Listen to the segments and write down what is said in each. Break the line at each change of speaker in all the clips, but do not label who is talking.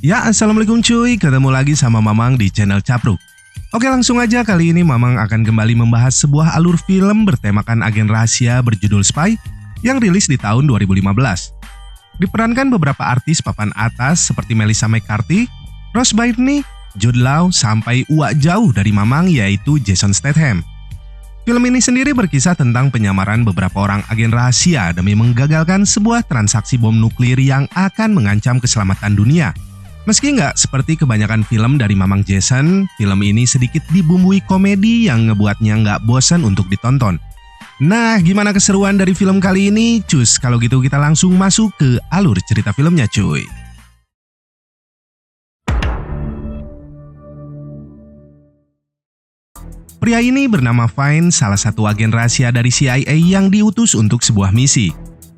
Ya, assalamualaikum cuy, ketemu lagi sama Mamang di channel Capruk. Oke, langsung aja, kali ini Mamang akan kembali membahas sebuah alur film bertemakan agen rahasia berjudul Spy yang rilis di tahun 2015. Diperankan beberapa artis papan atas seperti Melissa McCarthy, Rose Byrne, Jude Law, sampai uak jauh dari Mamang yaitu Jason Statham. Film ini sendiri berkisah tentang penyamaran beberapa orang agen rahasia demi menggagalkan sebuah transaksi bom nuklir yang akan mengancam keselamatan dunia. Meski nggak seperti kebanyakan film dari Mamang Jason, film ini sedikit dibumbui komedi yang ngebuatnya nggak bosan untuk ditonton. Nah, gimana keseruan dari film kali ini? Cus, kalau gitu kita langsung masuk ke alur cerita filmnya cuy. Pria ini bernama Vine, salah satu agen rahasia dari CIA yang diutus untuk sebuah misi.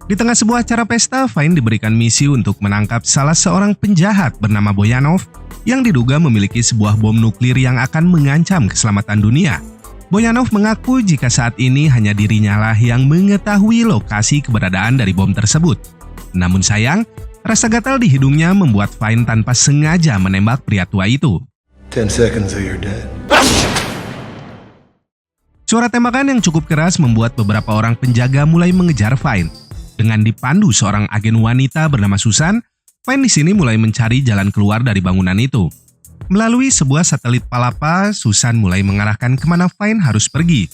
Di tengah sebuah acara pesta, Vine diberikan misi untuk menangkap salah seorang penjahat bernama Boyanov yang diduga memiliki sebuah bom nuklir yang akan mengancam keselamatan dunia. Boyanov mengaku jika saat ini hanya dirinya lah yang mengetahui lokasi keberadaan dari bom tersebut. Namun sayang, rasa gatal di hidungnya membuat Vine tanpa sengaja menembak pria tua itu.
10 seconds or you're dead.
Suara tembakan yang cukup keras membuat beberapa orang penjaga mulai mengejar Vine. Dengan dipandu seorang agen wanita bernama Susan, Vine di sini mulai mencari jalan keluar dari bangunan itu. Melalui sebuah satelit palapa, Susan mulai mengarahkan kemana Vine harus pergi.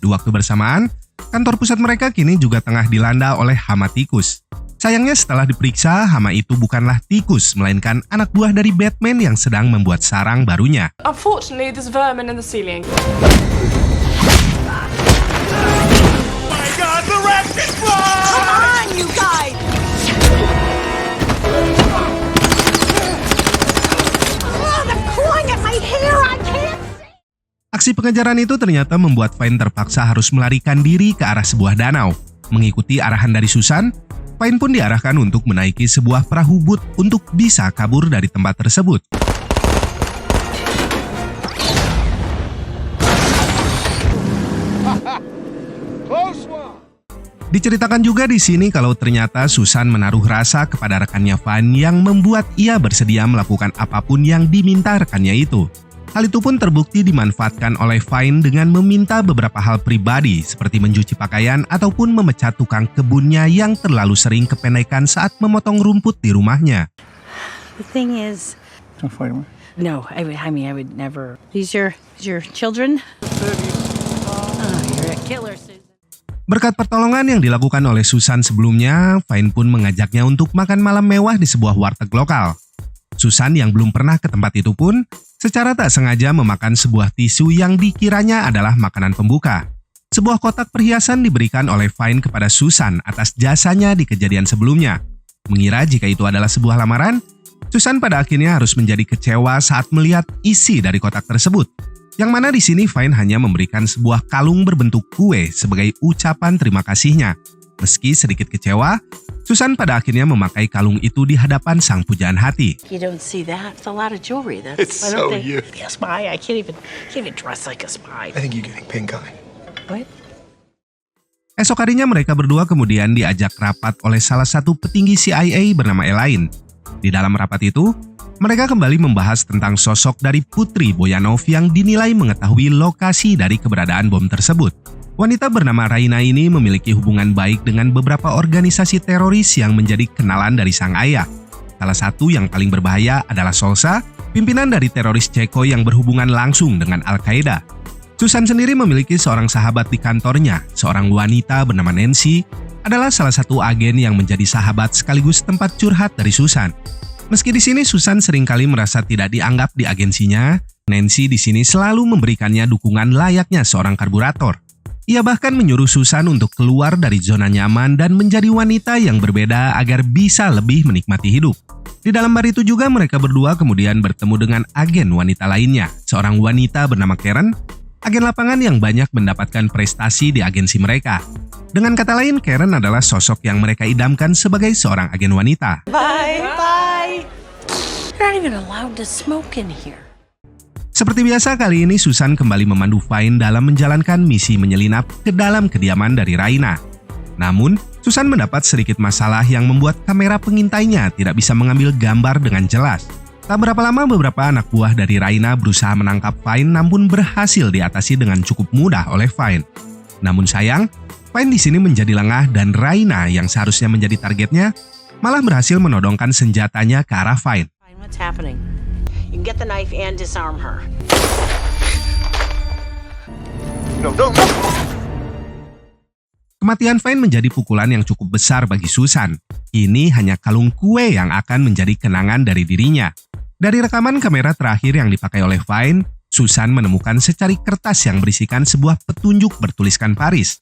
Di waktu bersamaan, kantor pusat mereka kini juga tengah dilanda oleh hama tikus. Sayangnya setelah diperiksa, hama itu bukanlah tikus, melainkan anak buah dari Batman yang sedang membuat sarang barunya.
Unfortunately, there's vermin in the ceiling.
Aksi pengejaran itu ternyata membuat Vine terpaksa harus melarikan diri ke arah sebuah danau. Mengikuti arahan dari Susan, Vine pun diarahkan untuk menaiki sebuah perahu but untuk bisa kabur dari tempat tersebut. Diceritakan juga di sini kalau ternyata Susan menaruh rasa kepada rekannya Vine yang membuat ia bersedia melakukan apapun yang diminta rekannya itu. Hal itu pun terbukti dimanfaatkan oleh Vine dengan meminta beberapa hal pribadi seperti mencuci pakaian ataupun memecat tukang kebunnya yang terlalu sering kependekan saat memotong rumput di rumahnya.
The thing is,
Don't fight me.
no, I would never. These your children? Oh, you're a killer, Susan.
Berkat pertolongan yang dilakukan oleh Susan sebelumnya, Vine pun mengajaknya untuk makan malam mewah di sebuah warteg lokal. Susan yang belum pernah ke tempat itu pun secara tak sengaja memakan sebuah tisu yang dikiranya adalah makanan pembuka. Sebuah kotak perhiasan diberikan oleh Vine kepada Susan atas jasanya di kejadian sebelumnya. Mengira jika itu adalah sebuah lamaran, Susan pada akhirnya harus menjadi kecewa saat melihat isi dari kotak tersebut. Yang mana di sini Vine hanya memberikan sebuah kalung berbentuk kue sebagai ucapan terima kasihnya. Meski sedikit kecewa, Susan pada akhirnya memakai kalung itu di hadapan sang pujaan hati.
You don't see that. It's a lot of jewelry.
It's
Why don't
so
they
you.
be a spy? I can't even dress like a spy.
I think you're getting pink eye.
What?
Esok harinya mereka berdua kemudian diajak rapat oleh salah satu petinggi CIA bernama Elaine. Di dalam rapat itu, mereka kembali membahas tentang sosok dari Putri Boyanov yang dinilai mengetahui lokasi dari keberadaan bom tersebut. Wanita bernama Raina ini memiliki hubungan baik dengan beberapa organisasi teroris yang menjadi kenalan dari sang ayah. Salah satu yang paling berbahaya adalah Solsa, pimpinan dari teroris Ceko yang berhubungan langsung dengan Al-Qaeda. Susan sendiri memiliki seorang sahabat di kantornya, seorang wanita bernama Nancy, adalah salah satu agen yang menjadi sahabat sekaligus tempat curhat dari Susan. Meski di sini Susan seringkali merasa tidak dianggap di agensinya, Nancy di sini selalu memberikannya dukungan layaknya seorang karburator. Ia bahkan menyuruh Susan untuk keluar dari zona nyaman dan menjadi wanita yang berbeda agar bisa lebih menikmati hidup. Di dalam bar itu juga mereka berdua kemudian bertemu dengan agen wanita lainnya, seorang wanita bernama Karen, agen lapangan yang banyak mendapatkan prestasi di agensi mereka. Dengan kata lain, Karen adalah sosok yang mereka idamkan sebagai seorang agen wanita.
Bye. You're not even allowed to smoke in here.
Seperti biasa, kali ini Susan kembali memandu Vine dalam menjalankan misi menyelinap ke dalam kediaman dari Raina. Namun, Susan mendapat sedikit masalah yang membuat kamera pengintainya tidak bisa mengambil gambar dengan jelas. Tak berapa lama beberapa anak buah dari Raina berusaha menangkap Vine namun berhasil diatasi dengan cukup mudah oleh Vine. Namun sayang, Vine di sini menjadi lengah dan Raina yang seharusnya menjadi targetnya malah berhasil menodongkan senjatanya ke arah Vine.
Fine, what's happening? You can get the knife and disarm her.
No.
Kematian Vine menjadi pukulan yang cukup besar bagi Susan. Ini hanya kalung kue yang akan menjadi kenangan dari dirinya. Dari rekaman kamera terakhir yang dipakai oleh Vine, Susan menemukan secari kertas yang berisikan sebuah petunjuk bertuliskan Paris.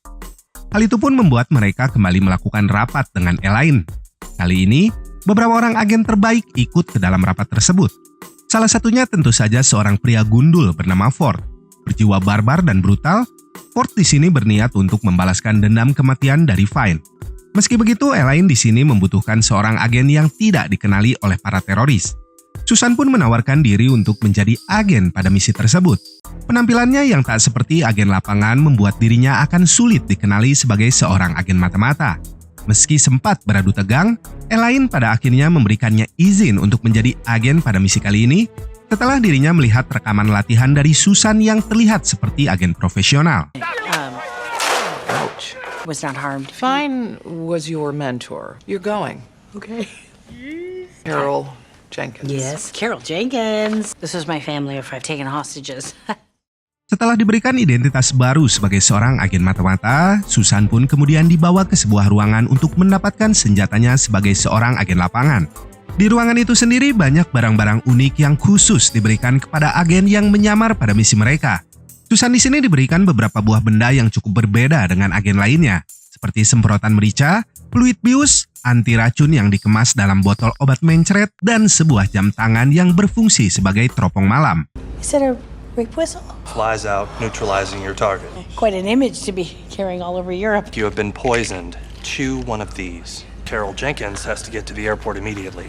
Hal itu pun membuat mereka kembali melakukan rapat dengan Elaine. Kali ini, beberapa orang agen terbaik ikut ke dalam rapat tersebut. Salah satunya tentu saja seorang pria gundul bernama Ford. Berjiwa barbar dan brutal, Ford di sini berniat untuk membalaskan dendam kematian dari Vine. Meski begitu, Elaine di sini membutuhkan seorang agen yang tidak dikenali oleh para teroris. Susan pun menawarkan diri untuk menjadi agen pada misi tersebut. Penampilannya yang tak seperti agen lapangan membuat dirinya akan sulit dikenali sebagai seorang agen mata-mata. Meski sempat beradu tegang, Elaine pada akhirnya memberikannya izin untuk menjadi agen pada misi kali ini setelah dirinya melihat rekaman latihan dari Susan yang terlihat seperti agen profesional.
Ouch.
Was not harmed.
Fine was your mentor. You're going.
Okay.
Carol Jenkins.
Yes, Carol Jenkins. This was my family if I've taken hostages.
Setelah diberikan identitas baru sebagai seorang agen mata-mata, Susan pun kemudian dibawa ke sebuah ruangan untuk mendapatkan senjatanya sebagai seorang agen lapangan. Di ruangan itu sendiri banyak barang-barang unik yang khusus diberikan kepada agen yang menyamar pada misi mereka. Susan di sini diberikan beberapa buah benda yang cukup berbeda dengan agen lainnya, seperti semprotan merica, fluid bius, anti racun yang dikemas dalam botol obat mencret, dan sebuah jam tangan yang berfungsi sebagai teropong malam.
Is that a rape whistle?
Flies out, neutralizing your target.
Quite an image to be carrying all over Europe.
You have been poisoned. Chew one of these. Carol Jenkins has to get to the airport immediately.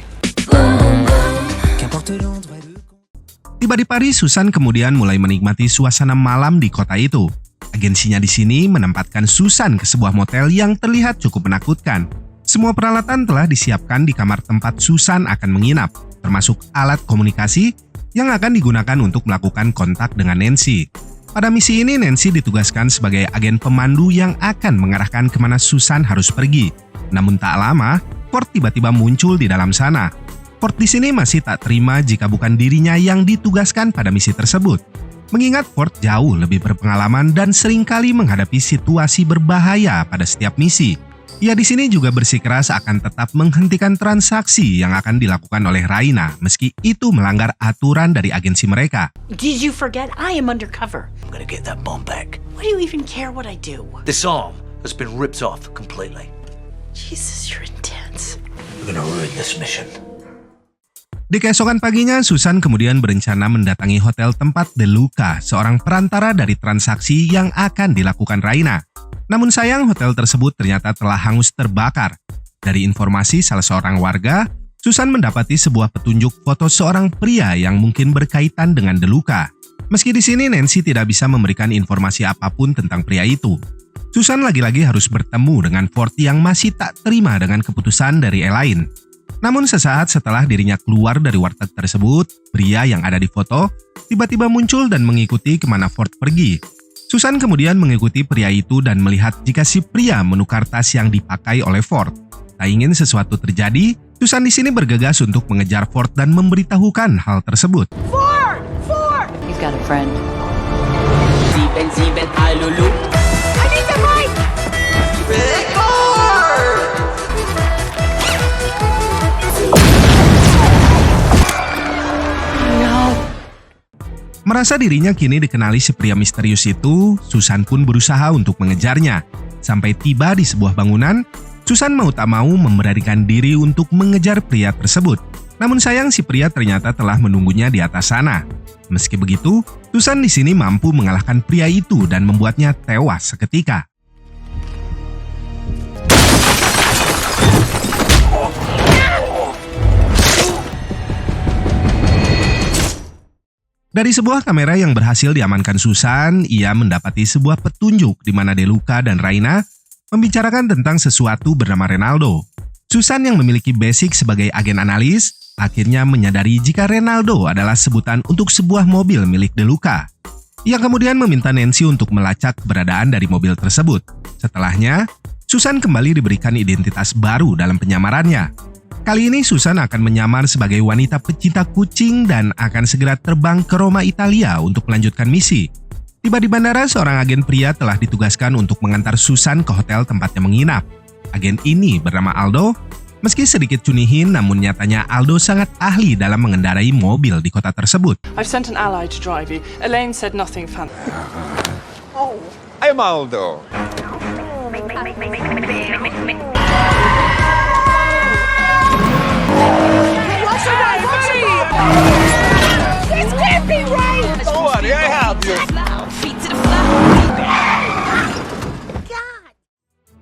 Tiba di Paris, Susan kemudian mulai menikmati suasana malam di kota itu. Agensinya di sini menempatkan Susan ke sebuah motel yang terlihat cukup menakutkan. Semua peralatan telah disiapkan di kamar tempat Susan akan menginap, termasuk alat komunikasi yang akan digunakan untuk melakukan kontak dengan Nancy. Pada misi ini, Nancy ditugaskan sebagai agen pemandu yang akan mengarahkan kemana Susan harus pergi. Namun tak lama, Ford tiba-tiba muncul di dalam sana. Ford di sini masih tak terima jika bukan dirinya yang ditugaskan pada misi tersebut. Mengingat Ford jauh lebih berpengalaman dan seringkali menghadapi situasi berbahaya pada setiap misi. Ia di sini juga bersikeras akan tetap menghentikan transaksi yang akan dilakukan oleh Raina meski itu melanggar aturan dari agensi mereka.
Did you forget I am undercover?
I'm gonna get that bomb back.
Why do you even care what I do?
This arm has been ripped off completely.
Jesus, you're intense.
We're gonna ruin this mission.
Di keesokan paginya, Susan kemudian berencana mendatangi hotel tempat DeLuca, seorang perantara dari transaksi yang akan dilakukan Raina. Namun sayang, hotel tersebut ternyata telah hangus terbakar. Dari informasi salah seorang warga, Susan mendapati sebuah petunjuk foto seorang pria yang mungkin berkaitan dengan DeLuca. Meski di sini Nancy tidak bisa memberikan informasi apapun tentang pria itu. Susan lagi-lagi harus bertemu dengan Ford yang masih tak terima dengan keputusan dari Elaine. Namun sesaat setelah dirinya keluar dari warteg tersebut, pria yang ada di foto tiba-tiba muncul dan mengikuti kemana Ford pergi. Susan kemudian mengikuti pria itu dan melihat jika si pria menukar tas yang dipakai oleh Ford. Tak ingin sesuatu terjadi, Susan di sini bergegas untuk mengejar Ford dan memberitahukan hal tersebut.
You've got a friend.
Sieben, halulu.
I need the mic!
Merasa dirinya kini dikenali si pria misterius itu, Susan pun berusaha untuk mengejarnya. Sampai tiba di sebuah bangunan, Susan mau tak mau memberanikan diri untuk mengejar pria tersebut. Namun sayang si pria ternyata telah menunggunya di atas sana. Meski begitu, Susan di sini mampu mengalahkan pria itu dan membuatnya tewas seketika. Dari sebuah kamera yang berhasil diamankan Susan, ia mendapati sebuah petunjuk di mana DeLuca dan Raina membicarakan tentang sesuatu bernama Ronaldo. Susan yang memiliki basic sebagai agen analis, akhirnya menyadari jika Renaldo adalah sebutan untuk sebuah mobil milik DeLuca, yang kemudian meminta Nancy untuk melacak keberadaan dari mobil tersebut. Setelahnya, Susan kembali diberikan identitas baru dalam penyamarannya. Kali ini Susan akan menyamar sebagai wanita pecinta kucing dan akan segera terbang ke Roma, Italia untuk melanjutkan misi. Tiba di bandara, seorang agen pria telah ditugaskan untuk mengantar Susan ke hotel tempatnya menginap. Agen ini bernama Aldo. Meski sedikit cunihin, namun nyatanya Aldo sangat ahli dalam mengendarai mobil di kota tersebut.
I've sent an ally to drive you. Elaine said nothing fancy.
I'm Aldo.
This can't be right!
Don't worry, I have you.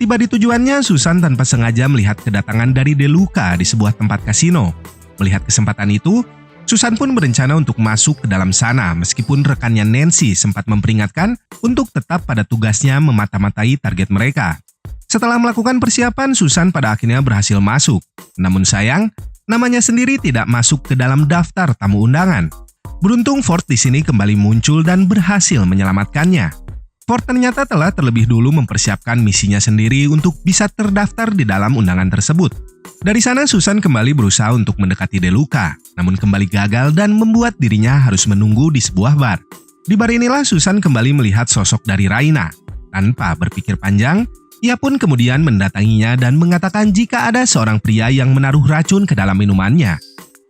Tiba di tujuannya, Susan tanpa sengaja melihat kedatangan dari DeLuca di sebuah tempat kasino. Melihat kesempatan itu, Susan pun berencana untuk masuk ke dalam sana meskipun rekannya Nancy sempat memperingatkan untuk tetap pada tugasnya memata-matai target mereka. Setelah melakukan persiapan, Susan pada akhirnya berhasil masuk. Namun sayang, namanya sendiri tidak masuk ke dalam daftar tamu undangan. Beruntung Ford di sini kembali muncul dan berhasil menyelamatkannya. Ford ternyata telah terlebih dulu mempersiapkan misinya sendiri untuk bisa terdaftar di dalam undangan tersebut. Dari sana Susan kembali berusaha untuk mendekati DeLuca, namun kembali gagal dan membuat dirinya harus menunggu di sebuah bar. Di bar inilah Susan kembali melihat sosok dari Raina. Tanpa berpikir panjang, ia pun kemudian mendatanginya dan mengatakan jika ada seorang pria yang menaruh racun ke dalam minumannya.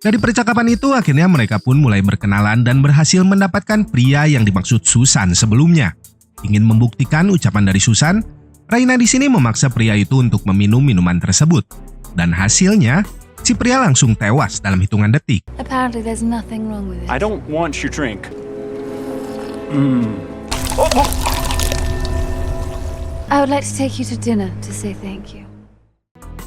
Dari percakapan itu akhirnya mereka pun mulai berkenalan dan berhasil mendapatkan pria yang dimaksud Susan sebelumnya. Ingin membuktikan ucapan dari Susan, Raina di sini memaksa pria itu untuk meminum minuman tersebut. Dan hasilnya, si pria langsung tewas dalam hitungan detik.
Apparently there's nothing wrong with it.
I don't want your drink.
I would like to take you to dinner to say thank you.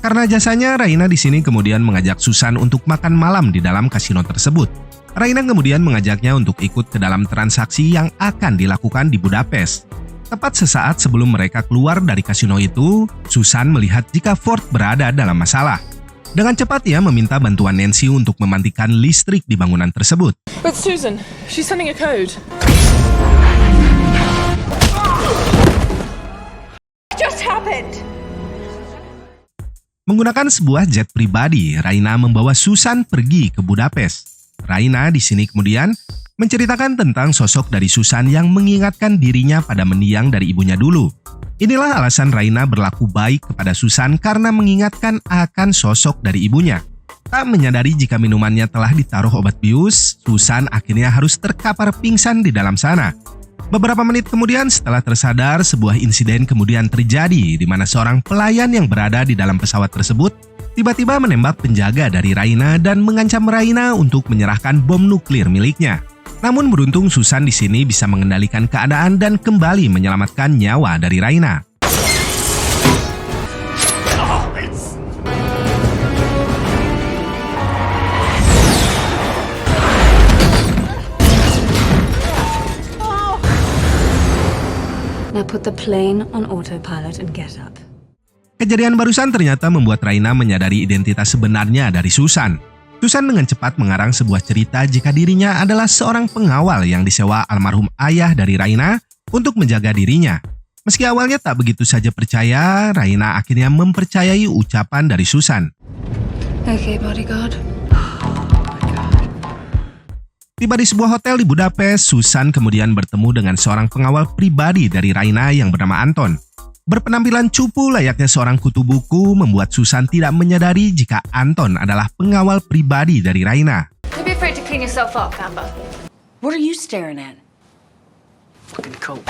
Karena jasanya, Raina di sini kemudian mengajak Susan untuk makan malam di dalam kasino tersebut. Raina kemudian mengajaknya untuk ikut ke dalam transaksi yang akan dilakukan di Budapest. Tepat sesaat sebelum mereka keluar dari kasino itu, Susan melihat jika Ford berada dalam masalah. Dengan cepat ia meminta bantuan Nancy untuk mematikan listrik di bangunan tersebut.
But Susan, she's sending a code.
What just happened?
Menggunakan sebuah jet pribadi, Raina membawa Susan pergi ke Budapest. Raina di sini kemudian menceritakan tentang sosok dari Susan yang mengingatkan dirinya pada mendiang dari ibunya dulu. Inilah alasan Raina berlaku baik kepada Susan karena mengingatkan akan sosok dari ibunya. Tak menyadari jika minumannya telah ditaruh obat bius, Susan akhirnya harus terkapar pingsan di dalam sana. Beberapa menit kemudian setelah tersadar, sebuah insiden kemudian terjadi di mana seorang pelayan yang berada di dalam pesawat tersebut tiba-tiba menembak penjaga dari Raina dan mengancam Raina untuk menyerahkan bom nuklir miliknya. Namun beruntung Susan di sini bisa mengendalikan keadaan dan kembali menyelamatkan nyawa dari Raina.
Now put the plane on autopilot and get up.
Kejadian barusan ternyata membuat Raina menyadari identitas sebenarnya dari Susan. Susan dengan cepat mengarang sebuah cerita jika dirinya adalah seorang pengawal yang disewa almarhum ayah dari Raina untuk menjaga dirinya. Meski awalnya tak begitu saja percaya, Raina akhirnya mempercayai ucapan dari Susan.
Okay, bodyguard.
Tiba di sebuah hotel di Budapest, Susan kemudian bertemu dengan seorang pengawal pribadi dari Raina yang bernama Anton. Berpenampilan cupu layaknya seorang kutu buku membuat Susan tidak menyadari jika Anton adalah pengawal pribadi dari Raina.
Don't be afraid to clean yourself up, Amber.
What are you staring at?
Fucking coat.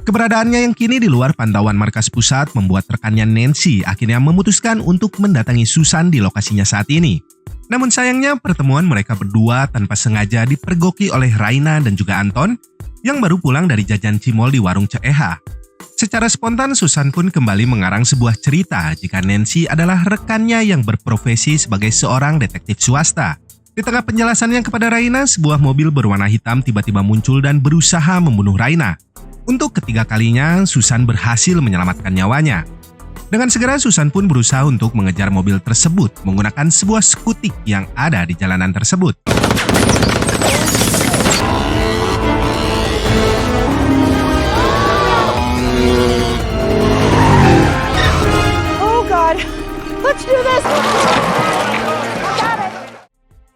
Keberadaannya yang kini di luar pantauan markas pusat membuat rekannya Nancy akhirnya memutuskan untuk mendatangi Susan di lokasinya saat ini. Namun sayangnya pertemuan mereka berdua tanpa sengaja dipergoki oleh Raina dan juga Anton yang baru pulang dari jajan cimol di warung Ceeha. Secara spontan Susan pun kembali mengarang sebuah cerita jika Nancy adalah rekannya yang berprofesi sebagai seorang detektif swasta. Di tengah penjelasannya kepada Raina, sebuah mobil berwarna hitam tiba-tiba muncul dan berusaha membunuh Raina. Untuk ketiga kalinya, Susan berhasil menyelamatkan nyawanya. Dengan segera Susan pun berusaha untuk mengejar mobil tersebut menggunakan sebuah skutik yang ada di jalanan tersebut.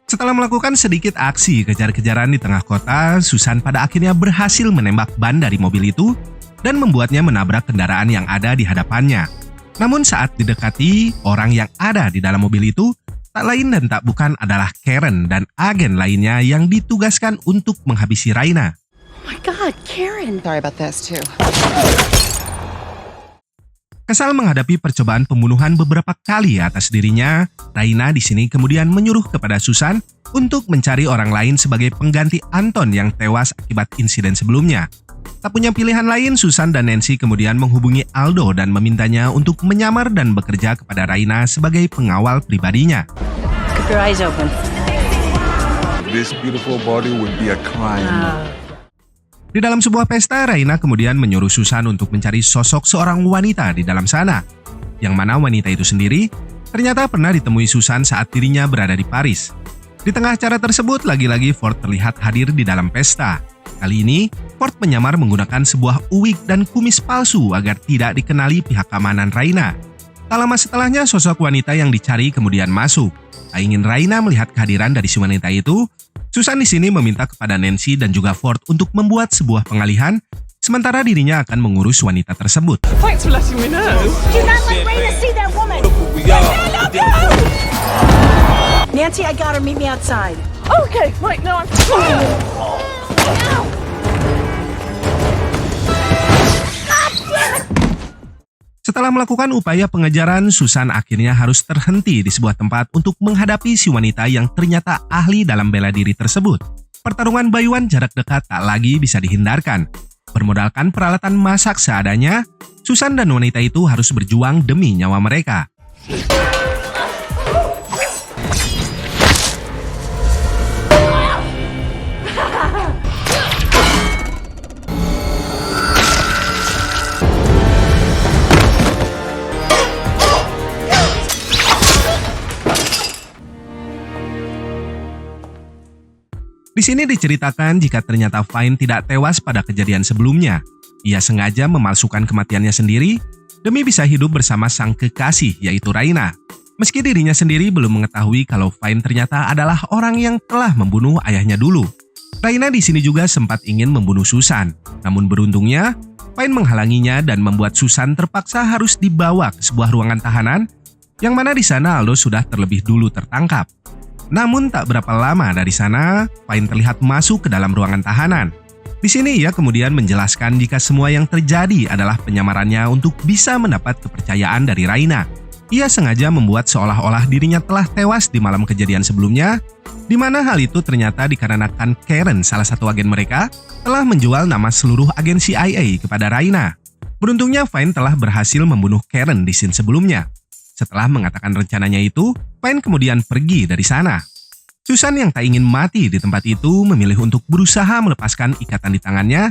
Setelah melakukan sedikit aksi kejar-kejaran di tengah kota, Susan pada akhirnya berhasil menembak ban dari mobil itu dan membuatnya menabrak kendaraan yang ada di hadapannya. Namun saat didekati, orang yang ada di dalam mobil itu tak lain dan tak bukan adalah Karen dan agen lainnya yang ditugaskan untuk menghabisi Raina.
Oh my God, Karen.
Sorry about this, too.
Kesal menghadapi percobaan pembunuhan beberapa kali atas dirinya, Raina di sini kemudian menyuruh kepada Susan untuk mencari orang lain sebagai pengganti Anton yang tewas akibat insiden sebelumnya. Tak punya pilihan lain, Susan dan Nancy kemudian menghubungi Aldo dan memintanya untuk menyamar dan bekerja kepada Raina sebagai pengawal pribadinya.
Keep your eyes open.
This beautiful body would be a crime.
Di dalam sebuah pesta, Raina kemudian menyuruh Susan untuk mencari sosok seorang wanita di dalam sana. Yang mana wanita itu sendiri ternyata pernah ditemui Susan saat dirinya berada di Paris. Di tengah acara tersebut, lagi-lagi Ford terlihat hadir di dalam pesta. Kali ini, Ford menyamar menggunakan sebuah wig dan kumis palsu agar tidak dikenali pihak keamanan Raina. Tak lama setelahnya, sosok wanita yang dicari kemudian masuk. Tak ingin Raina melihat kehadiran dari si wanita itu, Susan di sini meminta kepada Nancy dan juga Ford untuk membuat sebuah pengalihan, sementara dirinya akan mengurus wanita tersebut.
Thanks for letting me know.
Do not let Raina see that woman. Nancy, I got her. Meet me outside.
Okay, right, no, I'm...
Setelah melakukan upaya pengejaran, Susan akhirnya harus terhenti di sebuah tempat untuk menghadapi si wanita yang ternyata ahli dalam bela diri tersebut. Pertarungan bayuan jarak dekat tak lagi bisa dihindarkan. Bermodalkan peralatan masak seadanya, Susan dan wanita itu harus berjuang demi nyawa mereka. Di sini diceritakan jika ternyata Fine tidak tewas pada kejadian sebelumnya. Ia sengaja memalsukan kematiannya sendiri demi bisa hidup bersama sang kekasih yaitu Raina. Meski dirinya sendiri belum mengetahui kalau Fine ternyata adalah orang yang telah membunuh ayahnya dulu. Raina di sini juga sempat ingin membunuh Susan. Namun beruntungnya, Fine menghalanginya dan membuat Susan terpaksa harus dibawa ke sebuah ruangan tahanan yang mana di sana Aldo sudah terlebih dulu tertangkap. Namun tak berapa lama dari sana, Fine terlihat masuk ke dalam ruangan tahanan. Di sini ia kemudian menjelaskan jika semua yang terjadi adalah penyamarannya untuk bisa mendapat kepercayaan dari Raina. Ia sengaja membuat seolah-olah dirinya telah tewas di malam kejadian sebelumnya, di mana hal itu ternyata dikarenakan Karen, salah satu agen mereka, telah menjual nama seluruh agen CIA kepada Raina. Beruntungnya Fine telah berhasil membunuh Karen di scene sebelumnya. Setelah mengatakan rencananya itu, Fine kemudian pergi dari sana. Susan yang tak ingin mati di tempat itu memilih untuk berusaha melepaskan ikatan di tangannya,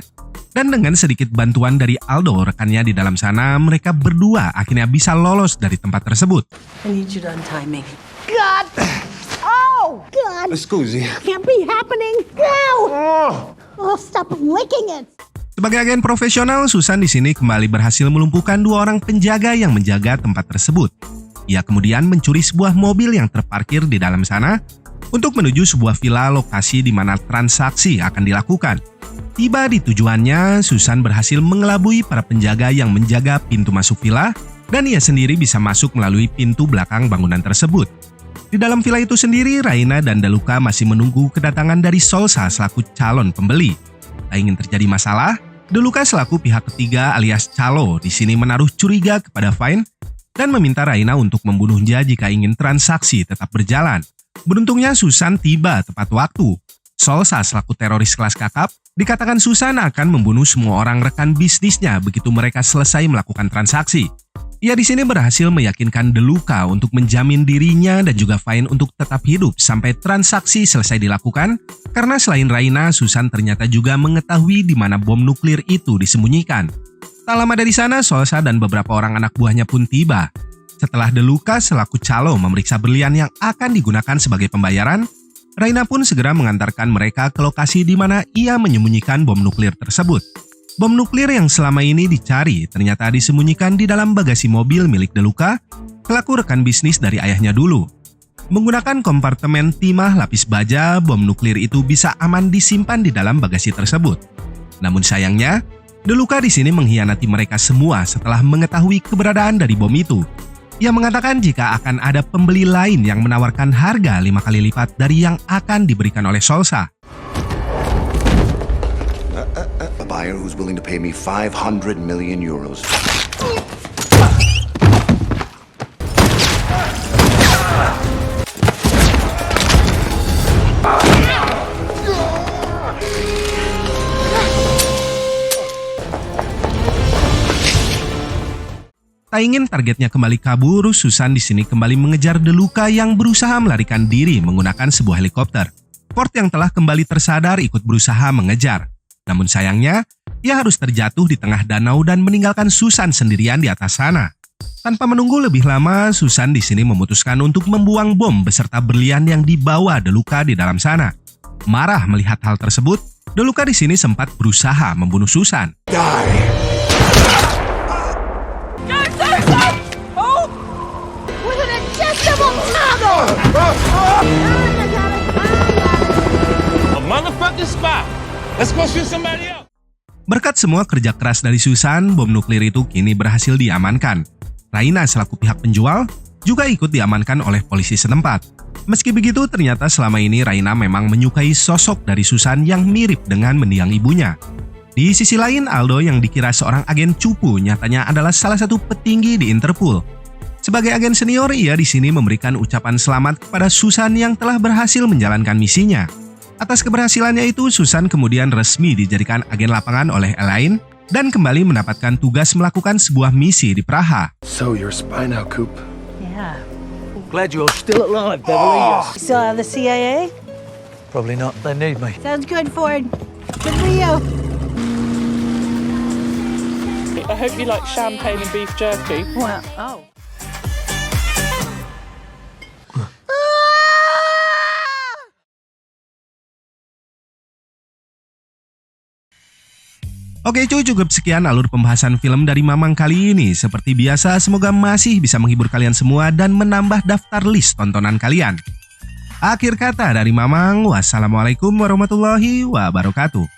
dan dengan sedikit bantuan dari Aldo rekannya di dalam sana, mereka berdua akhirnya bisa lolos dari tempat tersebut.
I need you to untie me. God! Oh, God!
Scusi.
Can't be happening now! Oh, stop licking it!
Sebagai agen profesional, Susan di sini kembali berhasil melumpuhkan 2 orang penjaga yang menjaga tempat tersebut. Ia kemudian mencuri sebuah mobil yang terparkir di dalam sana untuk menuju sebuah villa lokasi di mana transaksi akan dilakukan. Tiba di tujuannya, Susan berhasil mengelabui para penjaga yang menjaga pintu masuk villa dan ia sendiri bisa masuk melalui pintu belakang bangunan tersebut. Di dalam villa itu sendiri, Raina dan Deluca masih menunggu kedatangan dari Solsa selaku calon pembeli. Tak ingin terjadi masalah, Deluca selaku pihak ketiga alias calo di sini menaruh curiga kepada Fine dan meminta Raina untuk membunuhnya jika ingin transaksi tetap berjalan. Beruntungnya Susan tiba tepat waktu. Solsa selaku teroris kelas kakap, dikatakan Susan akan membunuh semua orang rekan bisnisnya begitu mereka selesai melakukan transaksi. Ia di sini berhasil meyakinkan Deluca untuk menjamin dirinya dan juga Fine untuk tetap hidup sampai transaksi selesai dilakukan, karena selain Raina, Susan ternyata juga mengetahui di mana bom nuklir itu disembunyikan. Tak lama dari sana, Solsa dan beberapa orang anak buahnya pun tiba. Setelah De Luca selaku calo memeriksa berlian yang akan digunakan sebagai pembayaran, Raina pun segera mengantarkan mereka ke lokasi di mana ia menyembunyikan bom nuklir tersebut. Bom nuklir yang selama ini dicari ternyata disembunyikan di dalam bagasi mobil milik De Luca, selaku rekan bisnis dari ayahnya dulu. Menggunakan kompartemen timah lapis baja, bom nuklir itu bisa aman disimpan di dalam bagasi tersebut. Namun sayangnya, De Luca di sini mengkhianati mereka semua setelah mengetahui keberadaan dari bom itu. Ia mengatakan jika akan ada pembeli lain yang menawarkan harga 5 kali lipat dari yang akan diberikan oleh Solsa.
A buyer who's willing to pay me 500 million euros.
Tak ingin targetnya kembali kabur, Susan di sini kembali mengejar De Luca yang berusaha melarikan diri menggunakan sebuah helikopter. Ford yang telah kembali tersadar ikut berusaha mengejar. Namun sayangnya, ia harus terjatuh di tengah danau dan meninggalkan Susan sendirian di atas sana. Tanpa menunggu lebih lama, Susan di sini memutuskan untuk membuang bom beserta berlian yang dibawa De Luca di dalam sana. Marah melihat hal tersebut, De Luca di sini sempat berusaha membunuh Susan.
With an adjustable toggle!
A motherfucking spot. Let's go shoot somebody else.
Berkat semua kerja keras dari Susan, bom nuklir itu kini berhasil diamankan. Raina selaku pihak penjual juga ikut diamankan oleh polisi setempat. Meski begitu, ternyata selama ini Raina memang menyukai sosok dari Susan yang mirip dengan mendiang ibunya. Di sisi lain, Aldo yang dikira seorang agen cupu nyatanya adalah salah satu petinggi di Interpol. Sebagai agen senior, ia di sini memberikan ucapan selamat kepada Susan yang telah berhasil menjalankan misinya. Atas keberhasilannya itu, Susan kemudian resmi dijadikan agen lapangan oleh Elaine dan kembali mendapatkan tugas melakukan sebuah misi di Praha.
So you're a spy now, Coop.
Yeah.
Glad you're still alive, Beverly.
Still have the CIA?
Probably not. They need me.
Sounds good, Ford. Good for you.
I hope you like champagne and beef jerky.
Well, oh.
Oke cuy, cukup sekian alur pembahasan film dari Mamang kali ini. Seperti biasa, semoga masih bisa menghibur kalian semua dan menambah daftar list tontonan kalian. Akhir kata dari Mamang, wassalamualaikum warahmatullahi wabarakatuh.